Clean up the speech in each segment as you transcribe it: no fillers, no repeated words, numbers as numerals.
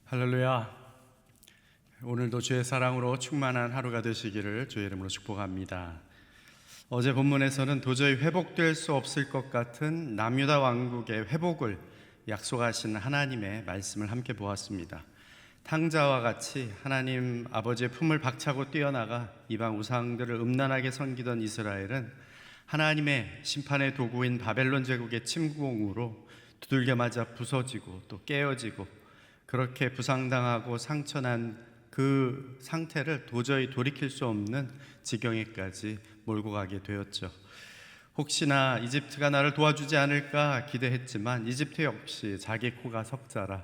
할렐루야. 오늘도 주의 사랑으로 충만한 하루가 되시기를 주의 이름으로 축복합니다. 어제 본문에서는 도저히 회복될 수 없을 것 같은 남유다 왕국의 회복을 약속하신 하나님의 말씀을 함께 보았습니다. 탕자와 같이 하나님 아버지의 품을 박차고 뛰어나가 이방 우상들을 음란하게 섬기던 이스라엘은 하나님의 심판의 도구인 바벨론 제국의 침공으로 두들겨 맞아 부서지고 또 깨어지고 그렇게 부상당하고 상처난 그 상태를 도저히 돌이킬 수 없는 지경에까지 몰고 가게 되었죠. 혹시나 이집트가 나를 도와주지 않을까 기대했지만 이집트 역시 자기 코가 석자라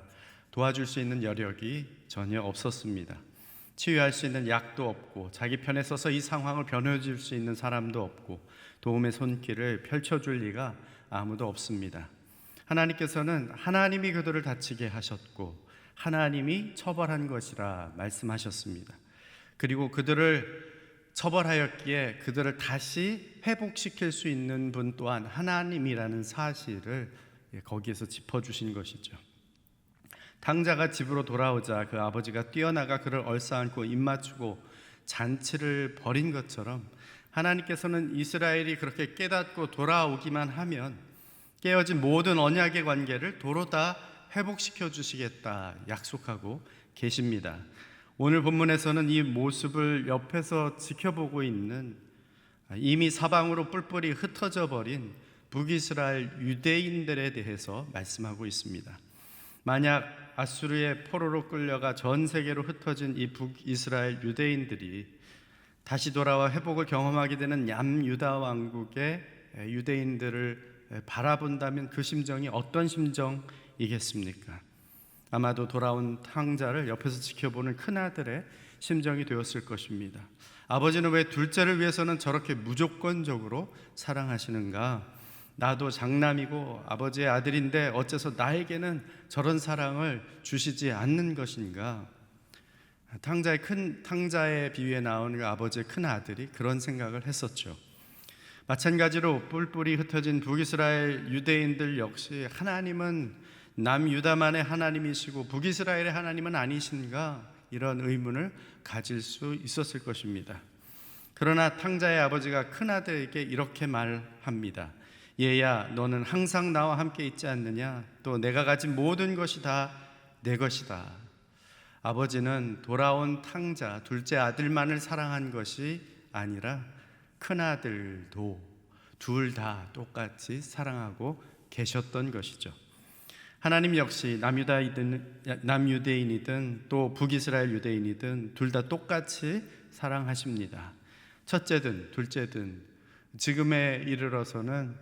도와줄 수 있는 여력이 전혀 없었습니다. 치유할 수 있는 약도 없고 자기 편에 서서 이 상황을 변호해줄 수 있는 사람도 없고 도움의 손길을 펼쳐줄 리가 아무도 없습니다. 하나님께서는 하나님이 그들을 다치게 하셨고 하나님이 처벌한 것이라 말씀하셨습니다. 그리고 그들을 처벌하였기에 그들을 다시 회복시킬 수 있는 분 또한 하나님이라는 사실을 거기에서 짚어주신 것이죠. 탕자가 집으로 돌아오자 그 아버지가 뛰어나가 그를 얼싸안고 입맞추고 잔치를 벌인 것처럼 하나님께서는 이스라엘이 그렇게 깨닫고 돌아오기만 하면 깨어진 모든 언약의 관계를 도로 다 회복시켜 주시겠다 약속하고 계십니다. 오늘 본문에서는 이 모습을 옆에서 지켜보고 있는 이미 사방으로 뿔뿔이 흩어져 버린 북이스라엘 유대인들에 대해서 말씀하고 있습니다. 만약 아수르의 포로로 끌려가 전 세계로 흩어진 이 북이스라엘 유대인들이 다시 돌아와 회복을 경험하게 되는 남유다 왕국의 유대인들을 바라본다면 그 심정이 어떤 심정이겠습니까? 아마도 돌아온 탕자를 옆에서 지켜보는 큰아들의 심정이 되었을 것입니다. 아버지는 왜 둘째를 위해서는 저렇게 무조건적으로 사랑하시는가? 나도 장남이고 아버지의 아들인데 어째서 나에게는 저런 사랑을 주시지 않는 것인가? 탕자의 비유에 나오는 그 아버지의 큰아들이 그런 생각을 했었죠. 마찬가지로 뿔뿔이 흩어진 북이스라엘 유대인들 역시 하나님은 남유다만의 하나님이시고 북이스라엘의 하나님은 아니신가? 이런 의문을 가질 수 있었을 것입니다. 그러나 탕자의 아버지가 큰아들에게 이렇게 말합니다. 얘야, 너는 항상 나와 함께 있지 않느냐? 또 내가 가진 모든 것이 다 내 것이다. 아버지는 돌아온 탕자 둘째 아들만을 사랑한 것이 아니라 큰아들도 둘 다 똑같이 사랑하고 계셨던 것이죠. 하나님 역시 남유대인이든 또 북이스라엘 유대인이든 둘 다 똑같이 사랑하십니다. 첫째든 둘째든 지금에 이르러서는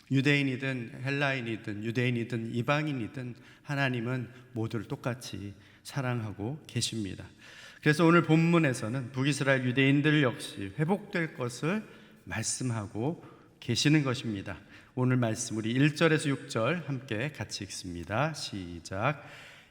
유대인이든 헬라인이든 유대인이든 이방인이든 하나님은 모두를 똑같이 사랑하고 계십니다. 그래서 오늘 본문에서는 북이스라엘 유대인들 역시 회복될 것을 말씀하고 계시는 것입니다. 오늘 말씀 우리 1절에서 6절 함께 같이 읽습니다. 시작.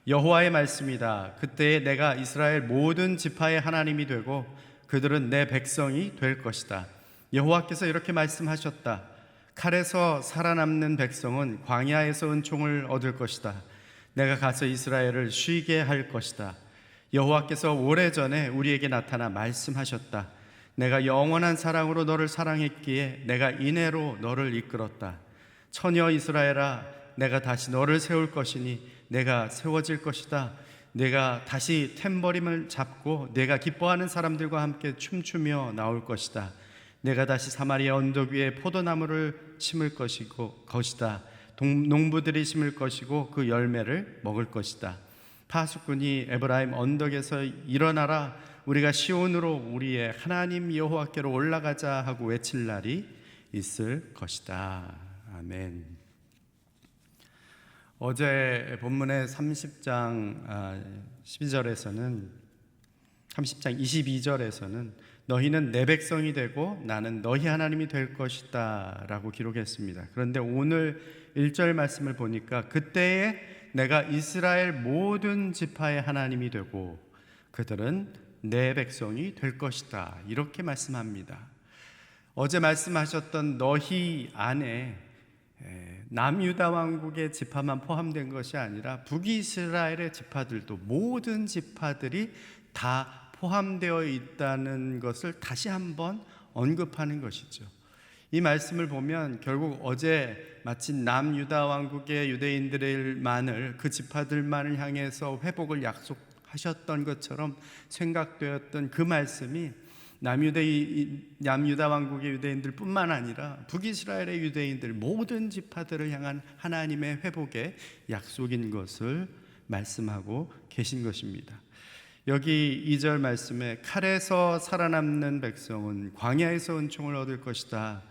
여호와의 말씀이다. 그때에 내가 이스라엘 모든 지파의 하나님이 되고 그들은 내 백성이 될 것이다. 여호와께서 이렇게 말씀하셨다. 칼에서 살아남는 백성은 광야에서 은총을 얻을 것이다. 내가 가서 이스라엘을 쉬게 할 것이다. 여호와께서 오래전에 우리에게 나타나 말씀하셨다. 내가 영원한 사랑으로 너를 사랑했기에 내가 인애로 너를 이끌었다. 처녀 이스라엘아, 내가 다시 너를 세울 것이니 내가 세워질 것이다. 내가 다시 탬버림을 잡고 내가 기뻐하는 사람들과 함께 춤추며 나올 것이다. 내가 다시 사마리아 언덕 위에 포도나무를 심을 것이다. 농부들이 심을 것이고 그 열매를 먹을 것이다. 파수꾼이 에브라임 언덕에서 일어나라, 우리가 시온으로 우리의 하나님 여호와께로 올라가자 하고 외칠 날이 있을 것이다. 아멘. 어제 본문의 30장 12절에서는 30장 22절에서는 너희는 내 백성이 되고 나는 너희 하나님이 될 것이다 라고 기록했습니다. 그런데 오늘 1절 말씀을 보니까 그때에 내가 이스라엘 모든 지파의 하나님이 되고 그들은 내 백성이 될 것이다 이렇게 말씀합니다. 어제 말씀하셨던 너희 안에 남유다 왕국의 지파만 포함된 것이 아니라 북이스라엘의 지파들도, 모든 지파들이 다 포함되어 있다는 것을 다시 한번 언급하는 것이죠. 이 말씀을 보면 결국 어제 마친 남유다 왕국의 유대인들만을, 그 지파들만을 향해서 회복을 약속하셨던 것처럼 생각되었던 그 말씀이 남유다 왕국의 유대인들 뿐만 아니라 북이스라엘의 유대인들, 모든 지파들을 향한 하나님의 회복의 약속인 것을 말씀하고 계신 것입니다. 여기 2절 말씀에 칼에서 살아남는 백성은 광야에서 은총을 얻을 것이다.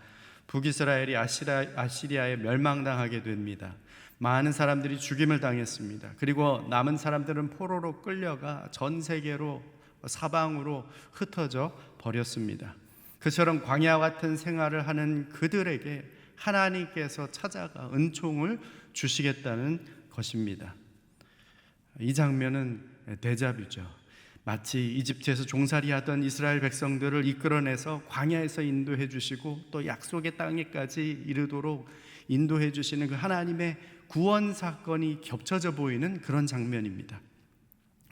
북이스라엘이 아시리아에 멸망당하게 됩니다. 많은 사람들이 죽임을 당했습니다. 그리고 남은 사람들은 포로로 끌려가 전 세계로, 사방으로 흩어져 버렸습니다. 그처럼 광야 같은 생활을 하는 그들에게 하나님께서 찾아가 은총을 주시겠다는 것입니다. 이 장면은 데자뷰죠. 마치 이집트에서 종살이하던 이스라엘 백성들을 이끌어내서 광야에서 인도해 주시고 또 약속의 땅에까지 이르도록 인도해 주시는 그 하나님의 구원 사건이 겹쳐져 보이는 그런 장면입니다.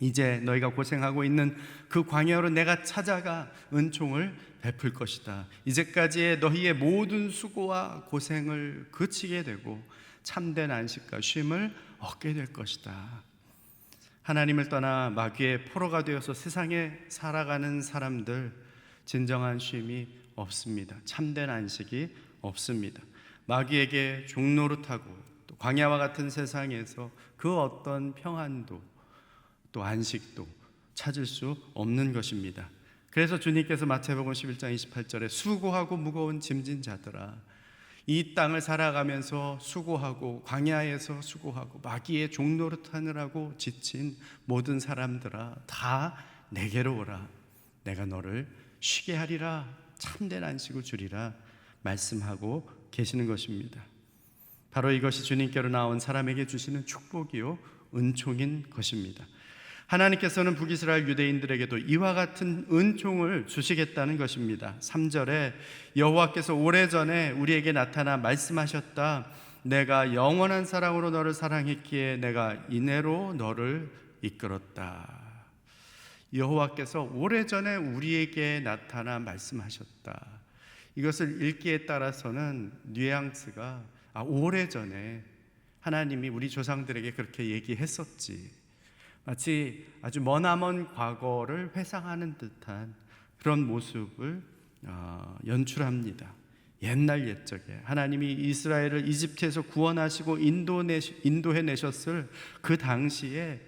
이제 너희가 고생하고 있는 그 광야로 내가 찾아가 은총을 베풀 것이다. 이제까지의 너희의 모든 수고와 고생을 그치게 되고 참된 안식과 쉼을 얻게 될 것이다. 하나님을 떠나 마귀의 포로가 되어서 세상에 살아가는 사람들, 진정한 쉼이 없습니다. 참된 안식이 없습니다. 마귀에게 종노릇하고 또 광야와 같은 세상에서 그 어떤 평안도 또 안식도 찾을 수 없는 것입니다. 그래서 주님께서 마태복음 11장 28절에 수고하고 무거운 짐진 자들아, 이 땅을 살아가면서 수고하고 광야에서 수고하고 마귀의 종노릇하느라고 지친 모든 사람들아, 다 내게로 오라. 내가 너를 쉬게 하리라. 참된 안식을 주리라 말씀하고 계시는 것입니다. 바로 이것이 주님께로 나온 사람에게 주시는 축복이요 은총인 것입니다. 하나님께서는 북이스라엘 유대인들에게도 이와 같은 은총을 주시겠다는 것입니다. 3절에 여호와께서 오래전에 우리에게 나타나 말씀하셨다. 내가 영원한 사랑으로 너를 사랑했기에 내가 이내로 너를 이끌었다. 여호와께서 오래전에 우리에게 나타나 말씀하셨다. 이것을 읽기에 따라서는 뉘앙스가 오래전에 하나님이 우리 조상들에게 그렇게 얘기했었지, 마치 아주 머나먼 과거를 회상하는 듯한 그런 모습을 연출합니다. 옛날 옛적에 하나님이 이스라엘을 이집트에서 구원하시고 인도해 내셨을 그 당시에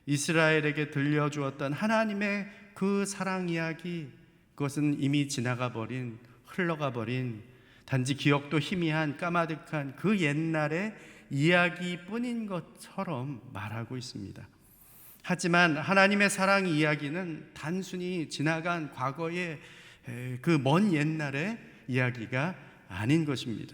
이스라엘에게 들려주었던 하나님의 그 사랑 이야기, 그것은 이미 지나가 버린, 흘러가 버린, 단지 기억도 희미한 까마득한 그 옛날의 이야기뿐인 것처럼 말하고 있습니다. 하지만 하나님의 사랑 이야기는 단순히 지나간 과거의 그 먼 옛날의 이야기가 아닌 것입니다.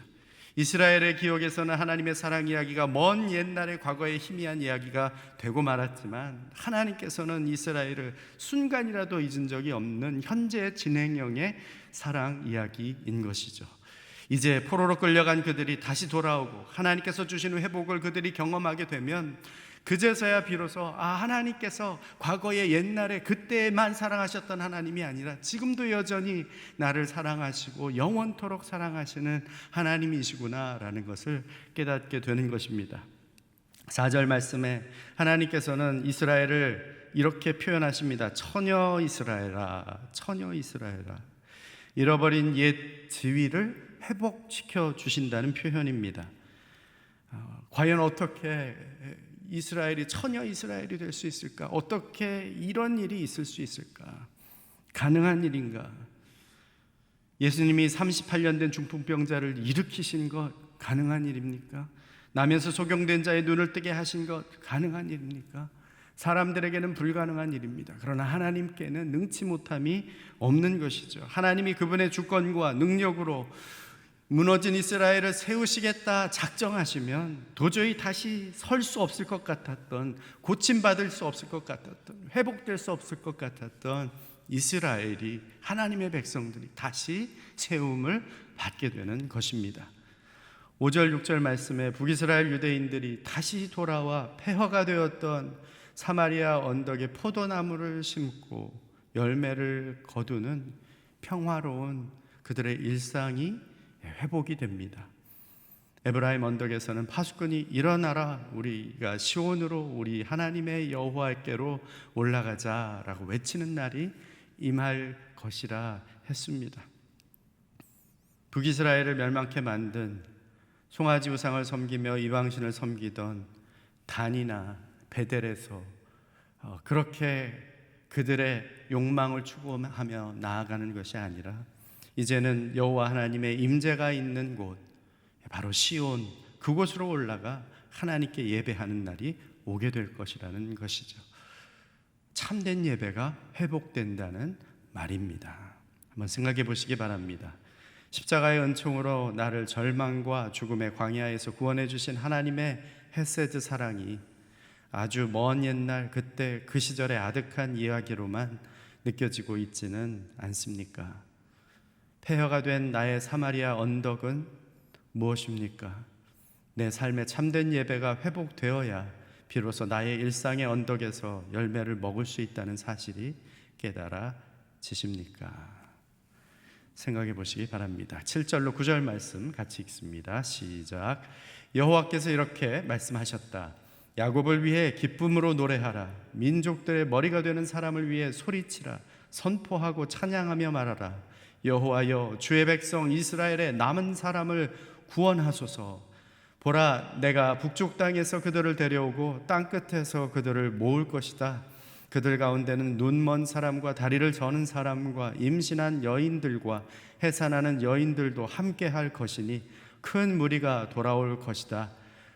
이스라엘의 기억에서는 하나님의 사랑 이야기가 먼 옛날의 과거의 희미한 이야기가 되고 말았지만, 하나님께서는 이스라엘을 순간이라도 잊은 적이 없는 현재 진행형의 사랑 이야기인 것이죠. 이제 포로로 끌려간 그들이 다시 돌아오고 하나님께서 주시는 회복을 그들이 경험하게 되면 그제서야 비로소 하나님께서 과거의 옛날에 그때만 사랑하셨던 하나님이 아니라 지금도 여전히 나를 사랑하시고 영원토록 사랑하시는 하나님이시구나라는 것을 깨닫게 되는 것입니다. 4절 말씀에 하나님께서는 이스라엘을 이렇게 표현하십니다. 처녀 이스라엘아, 처녀 이스라엘아. 잃어버린 옛 지위를 회복시켜 주신다는 표현입니다. 과연 어떻게 이스라엘이 처녀 이스라엘이 될 수 있을까? 어떻게 이런 일이 있을 수 있을까? 가능한 일인가? 예수님이 38년 된 중풍병자를 일으키신 것 가능한 일입니까? 나면서 소경된 자의 눈을 뜨게 하신 것 가능한 일입니까? 사람들에게는 불가능한 일입니다. 그러나 하나님께는 능치 못함이 없는 것이죠. 하나님이 그분의 주권과 능력으로 무너진 이스라엘을 세우시겠다 작정하시면 도저히 다시 설 수 없을 것 같았던, 고침받을 수 없을 것 같았던, 회복될 수 없을 것 같았던 이스라엘이, 하나님의 백성들이 다시 세움을 받게 되는 것입니다. 5절 6절 말씀에 북이스라엘 유대인들이 다시 돌아와 폐허가 되었던 사마리아 언덕에 포도나무를 심고 열매를 거두는 평화로운 그들의 일상이 회복이 됩니다. 에브라임 언덕에서는 파수꾼이 일어나라, 우리가 시온으로 우리 하나님의 여호와께로 올라가자라고 외치는 날이 임할 것이라 했습니다. 북이스라엘을 멸망케 만든 송아지 우상을 섬기며 이방신을 섬기던 단이나 베델에서 그렇게 그들의 욕망을 추구하며 나아가는 것이 아니라 이제는 여호와 하나님의 임재가 있는 곳, 바로 시온, 그곳으로 올라가 하나님께 예배하는 날이 오게 될 것이라는 것이죠. 참된 예배가 회복된다는 말입니다. 한번 생각해 보시기 바랍니다. 십자가의 은총으로 나를 절망과 죽음의 광야에서 구원해 주신 하나님의 헤세드 사랑이 아주 먼 옛날 그때 그 시절의 아득한 이야기로만 느껴지고 있지는 않습니까? 폐허가 된 나의 사마리아 언덕은 무엇입니까? 내 삶의 참된 예배가 회복되어야 비로소 나의 일상의 언덕에서 열매를 먹을 수 있다는 사실이 깨달아지십니까? 생각해 보시기 바랍니다. 7절로 9절 말씀 같이 읽습니다. 시작. 여호와께서 이렇게 말씀하셨다. 야곱을 위해 기쁨으로 노래하라. 민족들의 머리가 되는 사람을 위해 소리치라. 선포하고 찬양하며 말하라. 여호와여, 주의 백성 이스라엘의 남은 사람을 구원하소서. 보라, 내가 북쪽 땅에서 그들을 데려오고 땅끝에서 그들을 모을 것이다. 그들 가운데는 눈먼 사람과 다리를 저는 사람과 임신한 여인들과 해산하는 여인들도 함께 할 것이니 큰 무리가 돌아올 것이다.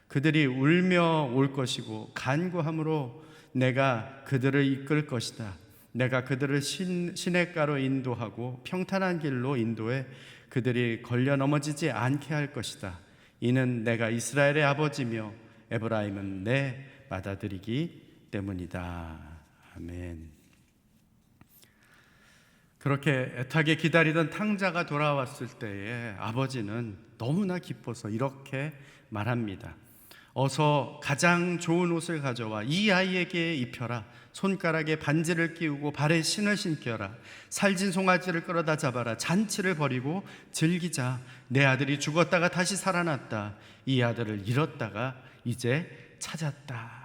그들이 울며 올 것이고 간구함으로 내가 그들을 이끌 것이다. 내가 그들을 시냇가로 인도하고 평탄한 길로 인도해 그들이 걸려 넘어지지 않게 할 것이다. 이는 내가 이스라엘의 아버지며 에브라임은 내 맏아들이기 때문이다. 아멘. 그렇게 애타게 기다리던 탕자가 돌아왔을 때에 아버지는 너무나 기뻐서 이렇게 말합니다. 어서 가장 좋은 옷을 가져와 이 아이에게 입혀라. 손가락에 반지를 끼우고 발에 신을 신겨라. 살진 송아지를 끌어다 잡아라. 잔치를 벌이고 즐기자. 내 아들이 죽었다가 다시 살아났다. 이 아들을 잃었다가 이제 찾았다.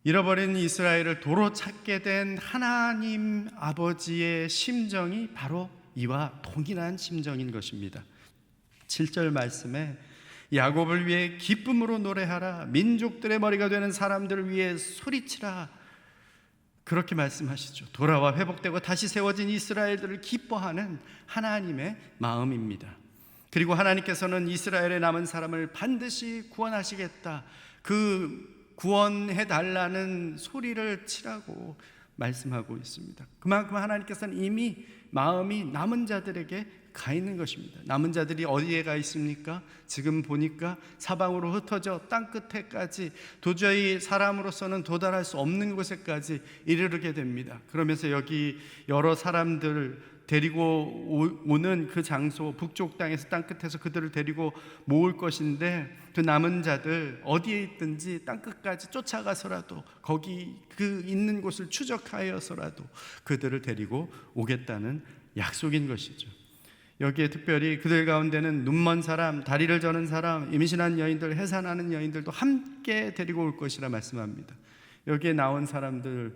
잃어버린 이스라엘을 도로 찾게 된 하나님 아버지의 심정이 바로 이와 동일한 심정인 것입니다. 7절 말씀에 야곱을 위해 기쁨으로 노래하라. 민족들의 머리가 되는 사람들을 위해 소리치라. 그렇게 말씀하시죠. 돌아와 회복되고 다시 세워진 이스라엘들을 기뻐하는 하나님의 마음입니다. 그리고 하나님께서는 이스라엘에 남은 사람을 반드시 구원하시겠다. 그 구원해달라는 소리를 치라고 말씀하고 있습니다. 그만큼 하나님께서는 이미 마음이 남은 자들에게 가 있는 것입니다. 남은 자들이 어디에 가 있습니까? 지금 보니까 사방으로 흩어져 땅끝에까지 도저히 사람으로서는 도달할 수 없는 곳에까지 이르게 됩니다. 그러면서 여기 여러 사람들 데리고 오는 그 장소, 북쪽 땅에서 땅끝에서 그들을 데리고 모을 것인데 그 남은 자들 어디에 있든지 땅끝까지 쫓아가서라도 거기 그 있는 곳을 추적하여서라도 그들을 데리고 오겠다는 약속인 것이죠. 여기에 특별히 그들 가운데는 눈먼 사람, 다리를 저는 사람, 임신한 여인들, 해산하는 여인들도 함께 데리고 올 것이라 말씀합니다. 여기에 나온 사람들,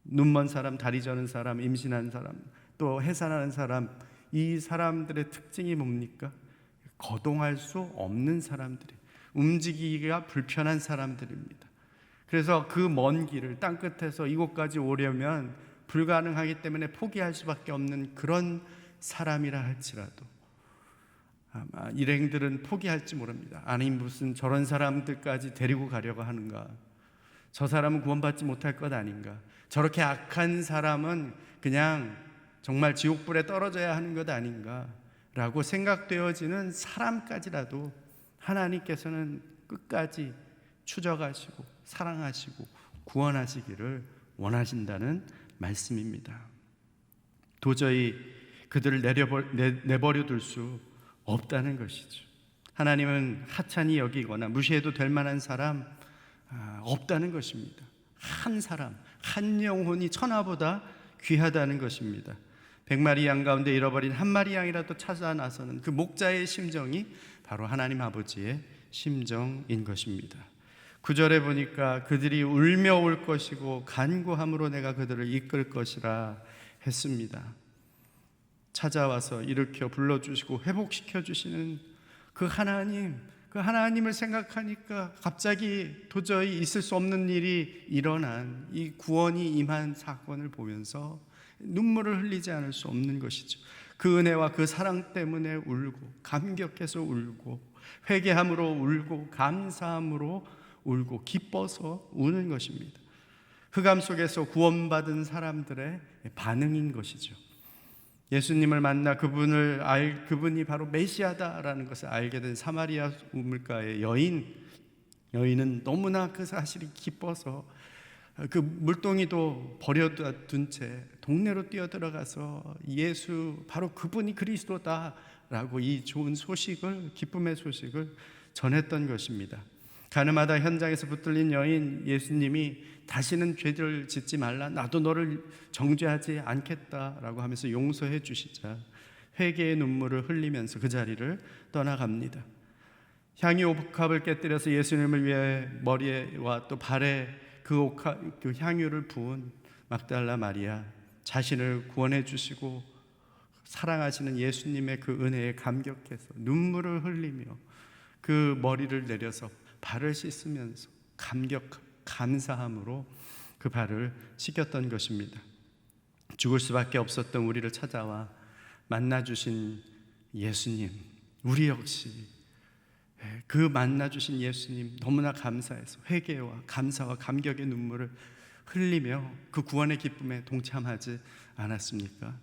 눈먼 사람, 다리 저는 사람, 임신한 사람, 또 해산하는 사람, 이 사람들의 특징이 뭡니까? 거동할 수 없는 사람들이, 움직이기가 불편한 사람들입니다. 그래서 그 먼 길을 땅끝에서 이곳까지 오려면 불가능하기 때문에 포기할 수밖에 없는 그런 사람이라 할지라도 아마 일행들은 포기할지 모릅니다. 아니 무슨 저런 사람들까지 데리고 가려고 하는가? 저 사람은 구원받지 못할 것 아닌가? 저렇게 악한 사람은 그냥 정말 지옥불에 떨어져야 하는 것 아닌가? 라고 생각되어지는 사람까지라도 하나님께서는 끝까지 추적하시고 사랑하시고 구원하시기를 원하신다는 말씀입니다. 도저히 그들을 내버려 둘 수 없다는 것이죠. 하나님은 하찮이 여기거나 무시해도 될 만한 사람 없다는 것입니다. 한 사람, 한 영혼이 천하보다 귀하다는 것입니다. 100마리 양 가운데 잃어버린 한 마리 양이라도 찾아 나서는 그 목자의 심정이 바로 하나님 아버지의 심정인 것입니다. 9절에 보니까 그들이 울며 올 것이고 간구함으로 내가 그들을 이끌 것이라 했습니다. 찾아와서 일으켜 불러주시고 회복시켜 주시는 그 하나님을 생각하니까 갑자기 도저히 있을 수 없는 일이 일어난 이 구원이 임한 사건을 보면서 눈물을 흘리지 않을 수 없는 것이죠. 그 은혜와 그 사랑 때문에 울고, 감격해서 울고, 회개함으로 울고, 감사함으로 울고, 기뻐서 우는 것입니다. 흑암 속에서 구원받은 사람들의 반응인 것이죠. 예수님을 만나 그분이 바로 메시아다라는 것을 알게 된 사마리아 우물가의 여인은 너무나 그 사실이 기뻐서 그 물동이도 버려둔 채 동네로 뛰어들어가서 예수 바로 그분이 그리스도다라고 이 좋은 소식을, 기쁨의 소식을 전했던 것입니다. 가늠하다 현장에서 붙들린 여인, 예수님이 다시는 죄를 짓지 말라, 나도 너를 정죄하지 않겠다라고 하면서 용서해 주시자 회개의 눈물을 흘리면서 그 자리를 떠나갑니다. 향유 옥합을 깨뜨려서 예수님을 위해 머리와 또 발에 그 향유를 부은 막달라 마리아, 자신을 구원해 주시고 사랑하시는 예수님의 그 은혜에 감격해서 눈물을 흘리며 그 머리를 내려서 발을 씻으면서 감사함으로 그 발을 씻겼던 것입니다. 죽을 수밖에 없었던 우리를 찾아와 만나주신 예수님, 우리 역시 그 만나주신 예수님 너무나 감사해서 회개와 감사와 감격의 눈물을 흘리며 그 구원의 기쁨에 동참하지 않았습니까?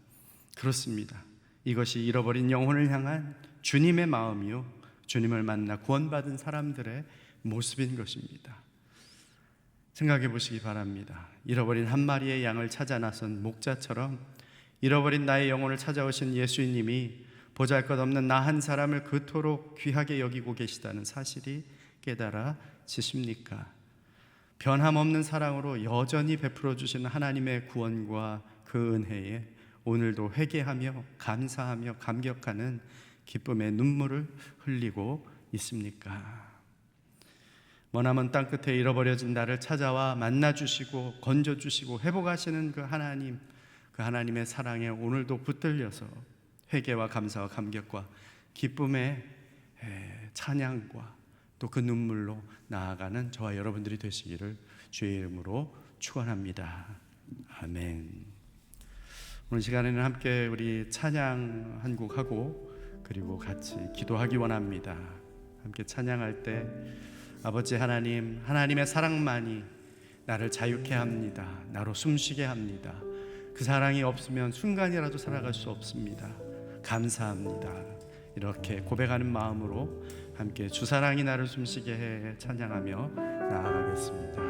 그렇습니다. 이것이 잃어버린 영혼을 향한 주님의 마음이요, 주님을 만나 구원받은 사람들의 모습인 것입니다. 생각해 보시기 바랍니다. 잃어버린 한 마리의 양을 찾아 나선 목자처럼 잃어버린 나의 영혼을 찾아오신 예수님이 보잘것없는 나 한 사람을 그토록 귀하게 여기고 계시다는 사실이 깨달아지십니까? 변함없는 사랑으로 여전히 베풀어 주시는 하나님의 구원과 그 은혜에 오늘도 회개하며 감사하며 감격하는 기쁨의 눈물을 흘리고 있습니까? 머나먼 땅끝에 잃어버려진 나를 찾아와 만나주시고 건져주시고 회복하시는 그 하나님의 사랑에 오늘도 붙들려서 회개와 감사와 감격과 기쁨의 찬양과 또 그 눈물로 나아가는 저와 여러분들이 되시기를 주의 이름으로 축원합니다. 아멘. 오늘 시간에는 함께 우리 찬양 한 곡 하고 그리고 같이 기도하기 원합니다. 함께 찬양할 때 아버지 하나님, 하나님의 사랑만이 나를 자유케 합니다. 나로 숨쉬게 합니다. 그 사랑이 없으면 순간이라도 살아갈 수 없습니다. 감사합니다. 이렇게 고백하는 마음으로 함께 주 사랑이 나를 숨쉬게 해 찬양하며 나아가겠습니다.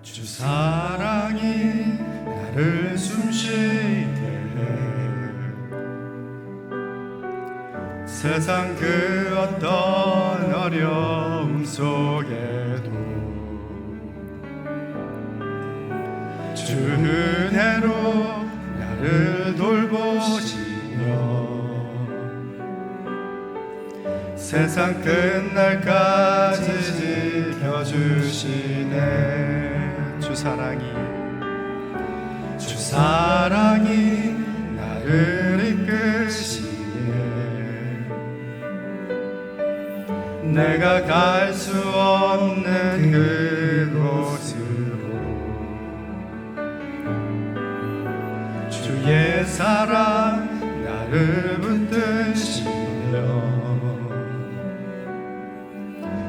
주 사랑이 나를 숨쉬게 해 세상 그 어떤 어려움 속에도 주 은혜로 나를 돌보시며 세상 끝날까지 지켜주시네. 주 사랑이 나를 이끄시네. 내가 갈 수 없는 그곳으로 주의 사랑 나를 붙드시며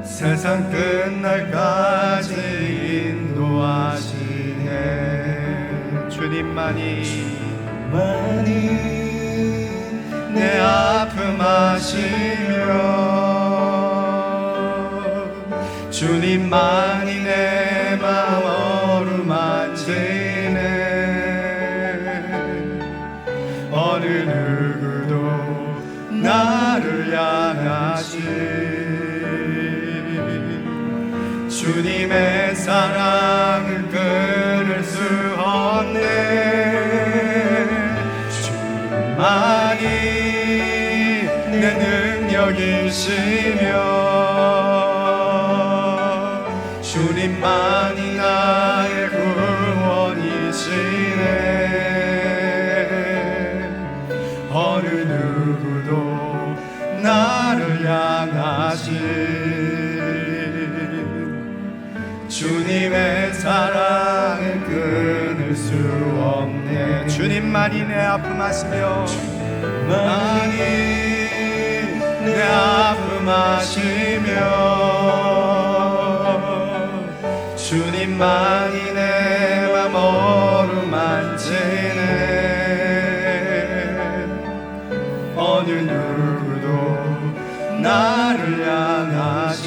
세상 끝날까지 인도하시네. 주님만이 내 아픔 아시며 주님만이 내 마음 어루만지네. 향하시 주님의 사랑을 끊을 수 없네 주님만이 내 능력이시며 주님만이 나의 구원이시네 어느 누구도 나를 향하시 주님의 사랑을 끊을 수 없네 주님만이 내 아픔 아시며 주님만이 내 아픔 아시며 주님만이 내 맘 어루만지네 어느 누구도 나를 향하시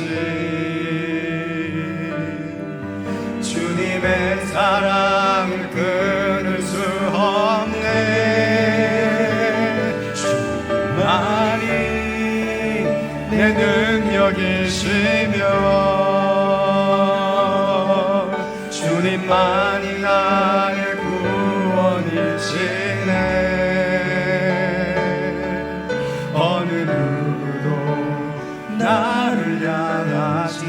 주님의 사랑을 끊을 수 없네 주님만이 내 능력이시며 주님만이 나의 구원이시네 어느 누구도 나를 향하시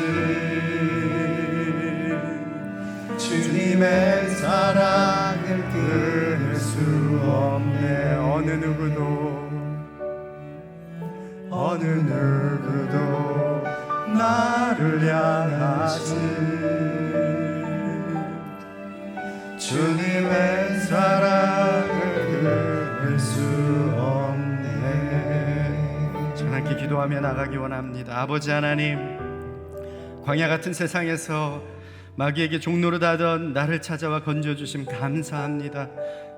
주님의 사랑을 끊을 수 없네 어느 누구도 나를 향하시 주님의 사랑을 끊을 수 없네 전하께 기도하며 나가기 원합니다 아버지 하나님 광야 같은 세상에서 마귀에게 종로로 다던 나를 찾아와 건져주심 감사합니다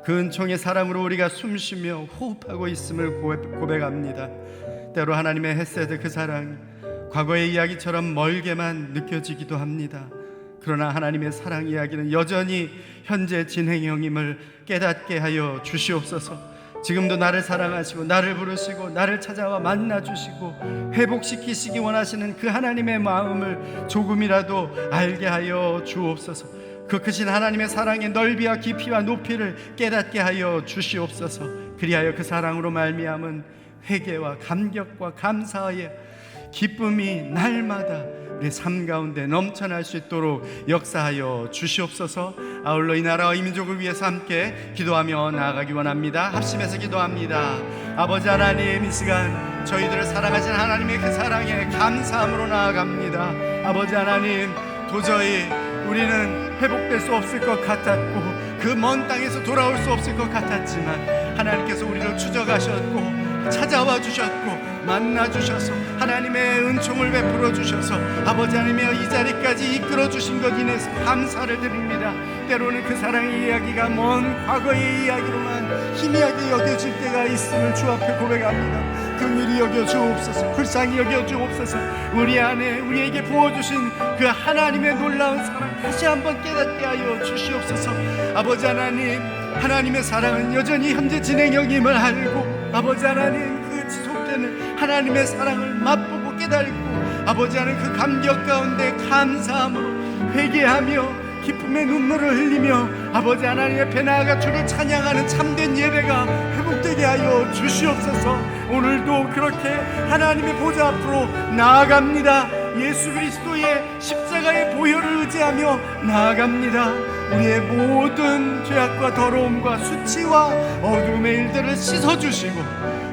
그 은총의 사랑으로 우리가 숨쉬며 호흡하고 있음을 고백합니다 때로 하나님의 헤세드 그 사랑 과거의 이야기처럼 멀게만 느껴지기도 합니다 그러나 하나님의 사랑 이야기는 여전히 현재 진행형임을 깨닫게 하여 주시옵소서 지금도 나를 사랑하시고 나를 부르시고 나를 찾아와 만나주시고 회복시키시기 원하시는 그 하나님의 마음을 조금이라도 알게 하여 주옵소서 그 크신 하나님의 사랑의 넓이와 깊이와 높이를 깨닫게 하여 주시옵소서 그리하여 그 사랑으로 말미암은 회개와 감격과 감사의 기쁨이 날마다 우리 삶 가운데 넘쳐날 수 있도록 역사하여 주시옵소서 아울러 이 나라와 이 민족을 위해서 함께 기도하며 나아가기 원합니다 합심해서 기도합니다 아버지 하나님 이 시간 저희들을 사랑하신 하나님의 그 사랑에 감사함으로 나아갑니다 아버지 하나님 도저히 우리는 회복될 수 없을 것 같았고 그 먼 땅에서 돌아올 수 없을 것 같았지만 하나님께서 우리를 추적하셨고 찾아와 주셨고 만나 주셔서 하나님의 은총을 베풀어 주셔서 아버지 하나님의 이 자리까지 이끌어 주신 것 인해서 감사를 드립니다 때로는 그 사랑의 이야기가 먼 과거의 이야기로만 희미하게 여겨질 때가 있음을 주 앞에 고백합니다 긍휼히 여겨 주옵소서 불쌍히 여겨 주옵소서 우리 안에 우리에게 부어주신 그 하나님의 놀라운 사랑 다시 한번 깨닫게 하여 주시옵소서 아버지 하나님 하나님의 사랑은 여전히 현재 진행형임을 알고 아버지 하나님 그 지속되는 하나님의 사랑을 맛보고 깨달고 아버지 하나님 그 감격 가운데 감사함으로 회개하며 기쁨의 눈물을 흘리며 아버지 하나님의 배 나아가 주를 찬양하는 참된 예배가 회복되게 하여 주시옵소서 오늘도 그렇게 하나님의 보좌 앞으로 나아갑니다 예수 그리스도의 십자가의 보혈을 의지하며 나아갑니다 우리의 모든 죄악과 더러움과 수치와 어둠의 일들을 씻어주시고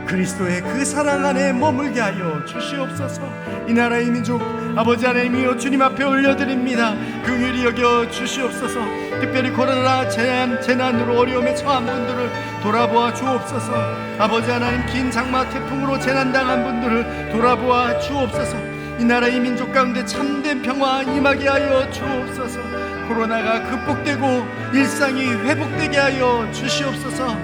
그리스도의 그 사랑 안에 머물게 하여 주시옵소서 이 나라의 민족 아버지 하나님이여 주님 앞에 올려드립니다 긍휼히 여겨 주시옵소서 특별히 코로나 재난으로 어려움에 처한 분들을 돌아보아 주옵소서 아버지 하나님 긴 장마 태풍으로 재난당한 분들을 돌아보아 주옵소서 이 나라의 민족 가운데 참된 평화 임하게 하여 주옵소서 코로나가 극복되고 일상이 회복되게 하여 주시옵소서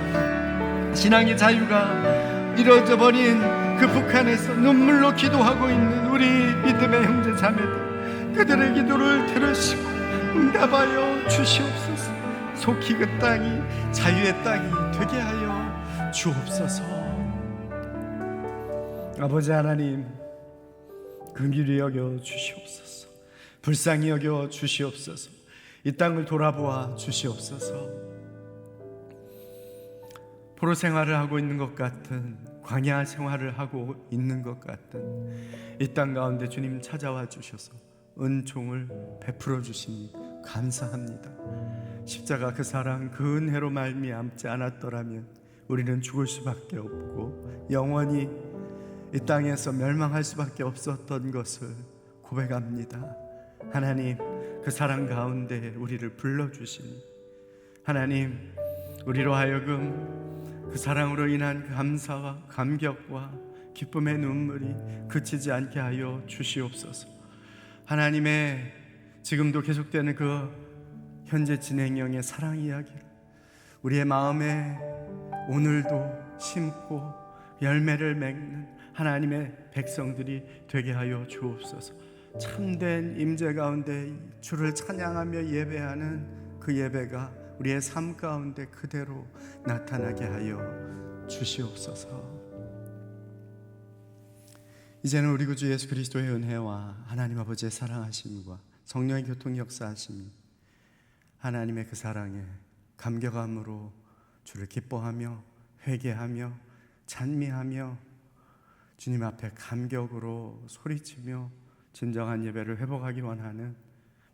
신앙의 자유가 이루어져 버린 그 북한에서 눈물로 기도하고 있는 우리 믿음의 형제 자매들 그들의 기도를 들으시고 응답하여 주시옵소서 속히 그 땅이 자유의 땅이 되게 하여 주옵소서 아버지 하나님 긍휼히 여겨 주시옵소서. 불쌍히 여겨 주시옵소서. 이 땅을 돌아보아 주시옵소서. 포로 생활을 하고 있는 것 같은, 광야 생활을 하고 있는 것 같은 이 땅 가운데 주님 찾아와 주셔서 은총을 베풀어 주시니 감사합니다. 십자가 그 사랑, 그 은혜로 말미암지 않았더라면 우리는 죽을 수밖에 없고 영원히 이 땅에서 멸망할 수밖에 없었던 것을 고백합니다. 하나님, 그 사랑 가운데 우리를 불러주시니 하나님, 우리로 하여금 그 사랑으로 인한 감사와 감격과 기쁨의 눈물이 그치지 않게 하여 주시옵소서. 하나님의 지금도 계속되는 그 현재 진행형의 사랑 이야기를 우리의 마음에 오늘도 심고 열매를 맺는 하나님의 백성들이 되게 하여 주옵소서. 참된 임재 가운데 주를 찬양하며 예배하는 그 예배가 우리의 삶 가운데 그대로 나타나게 하여 주시옵소서. 이제는 우리 구주 예수 그리스도의 은혜와 하나님 아버지의 사랑하심과 성령의 교통 역사하심이 하나님의 그 사랑에 감격함으로 주를 기뻐하며 회개하며 찬미하며 주님 앞에 감격으로 소리치며 진정한 예배를 회복하기 원하는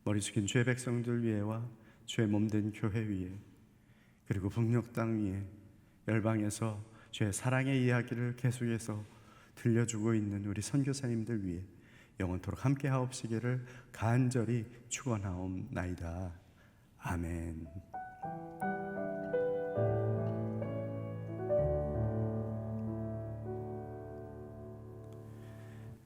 머리 숙인 주의 백성들 위에와 주의 몸된 교회 위에, 그리고 북녘 땅 위에 열방에서 주의 사랑의 이야기를 계속해서 들려주고 있는 우리 선교사님들 위해 영원토록 함께 하옵시기를 간절히 축원하옵나이다. 아멘.